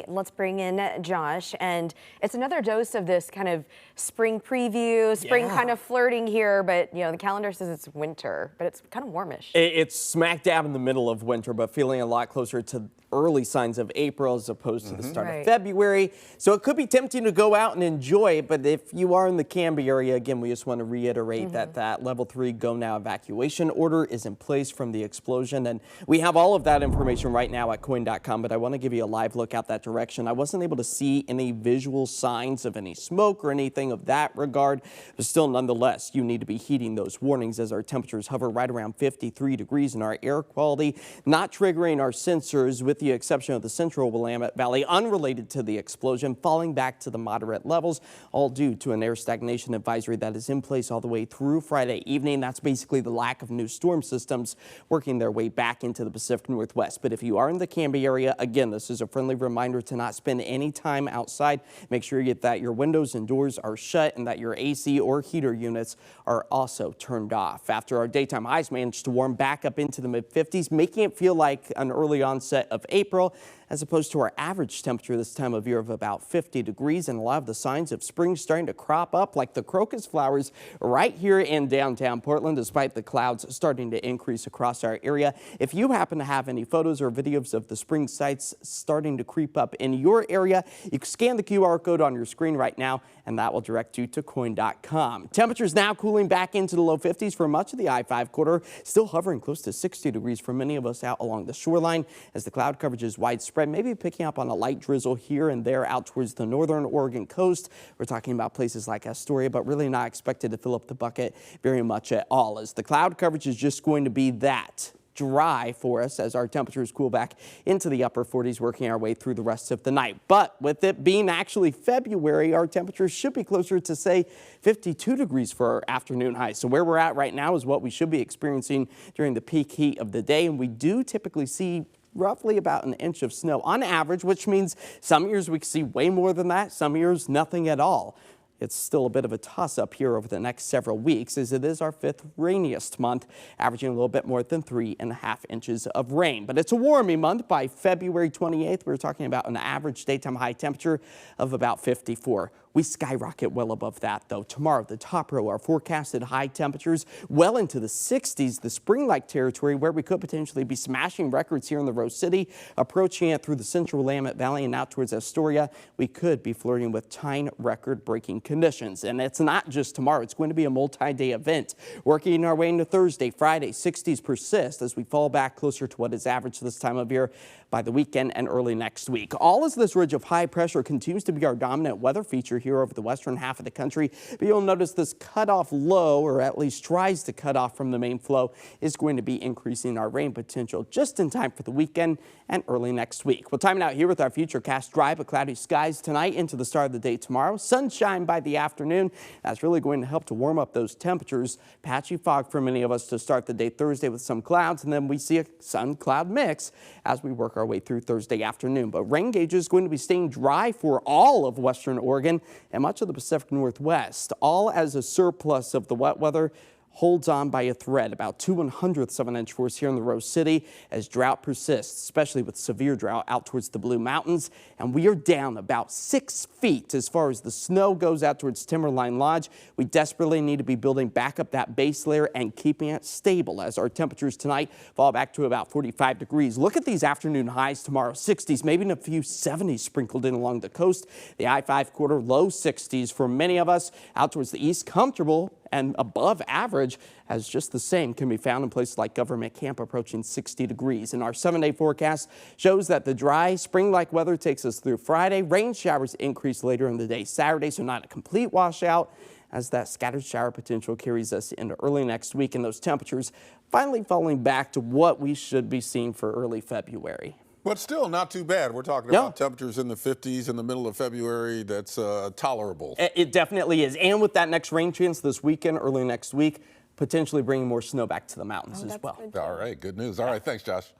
Let's bring in Josh, and it's another dose of this kind of spring preview, spring kind of flirting here, but the calendar says it's winter, but it's kind of warmish. It's smack dab in the middle of winter, but feeling a lot closer to early signs of April as opposed to the start of February. So it could be tempting to go out and enjoy it, but if you are in the Canby area, again, we just want to reiterate that level 3 go now evacuation order is in place from the explosion. And we have all of that information right now at KOIN.com, but I want to give you a live look out that direction. I wasn't able to see any visual signs of any smoke or anything of that regard, but still nonetheless, you need to be heeding those warnings as our temperatures hover right around 53 degrees in our air quality, not triggering our sensors with the exception of the central Willamette Valley, unrelated to the explosion, falling back to the moderate levels, all due to an air stagnation advisory that is in place all the way through Friday evening. That's basically the lack of new storm systems working their way back into the Pacific Northwest. But if you are in the Canby area, again, this is a friendly reminder to not spend any time outside. Make sure that your windows and doors are shut and that your AC or heater units are also turned off. After our daytime highs managed to warm back up into the mid-50s, making it feel like an early onset of April, as opposed to our average temperature this time of year of about 50 degrees, and a lot of the signs of spring starting to crop up, like the crocus flowers right here in downtown Portland, despite the clouds starting to increase across our area. If you happen to have any photos or videos of the spring sights starting to creep up in your area, you can scan the QR code on your screen right now, and that will direct you to KOIN.com. Temperatures now cooling back into the low 50s for much of the I-5 corridor, still hovering close to 60 degrees for many of us out along the shoreline as the cloud coverage is widespread, maybe picking up on a light drizzle here and there out towards the northern Oregon coast. We're talking about places like Astoria, but really not expected to fill up the bucket very much at all, as the cloud coverage is just going to be that dry for us as our temperatures cool back into the upper 40s, working our way through the rest of the night. But with it being actually February, our temperatures should be closer to, say, 52 degrees for our afternoon highs. So where we're at right now is what we should be experiencing during the peak heat of the day, and we do typically see roughly about an inch of snow on average, which means some years we can see way more than that, some years nothing at all. It's still a bit of a toss-up here over the next several weeks, as it is our 5th rainiest month, averaging a little bit more than 3.5 inches of rain. But it's a warming month. By February 28th, we're talking about an average daytime high temperature of about 54. We skyrocket well above that, though. Tomorrow, the top row, our forecasted high temperatures well into the 60s, the spring-like territory where we could potentially be smashing records here in the Rose City, approaching it through the central Willamette Valley and out towards Astoria. We could be flirting with time record-breaking conditions. And it's not just tomorrow. It's going to be a multi-day event. Working our way into Thursday, Friday, 60s persist as we fall back closer to what is average this time of year by the weekend and early next week. All as this ridge of high pressure continues to be our dominant weather feature here over the western half of the country. But you'll notice this cutoff low, or at least tries to cut off from the main flow, is going to be increasing our rain potential just in time for the weekend and early next week. We'll time it out here with our futurecast. Dry but cloudy skies tonight into the start of the day tomorrow. Sunshine by the afternoon. That's really going to help to warm up those temperatures. Patchy fog for many of us to start the day Thursday with some clouds, and then we see a sun-cloud mix as we work our way through Thursday afternoon. But rain gauge is going to be staying dry for all of western Oregon and much of the Pacific Northwest, all as a surplus of the wet weather holds on by a thread, about 2/100ths of an inch for us here in the Rose City as drought persists, especially with severe drought out towards the Blue Mountains. And we are down about 6 feet as far as the snow goes out towards Timberline Lodge. We desperately need to be building back up that base layer and keeping it stable as our temperatures tonight fall back to about 45 degrees. Look at these afternoon highs tomorrow, 60s, maybe in a few 70s sprinkled in along the coast. The I-5 corridor, low 60s for many of us. Out towards the east, comfortable and above average, as just the same can be found in places like Government Camp, approaching 60 degrees. And our 7-day forecast shows that the dry spring-like weather takes us through Friday. Rain showers increase later in the day Saturday, so not a complete washout, as that scattered shower potential carries us into early next week, and those temperatures finally falling back to what we should be seeing for early February. But still not too bad. We're talking about temperatures in the 50s in the middle of February. That's tolerable. It definitely is. And with that next rain chance this weekend, early next week, potentially bringing more snow back to the mountains as well. All right, good news. All right, thanks, Josh.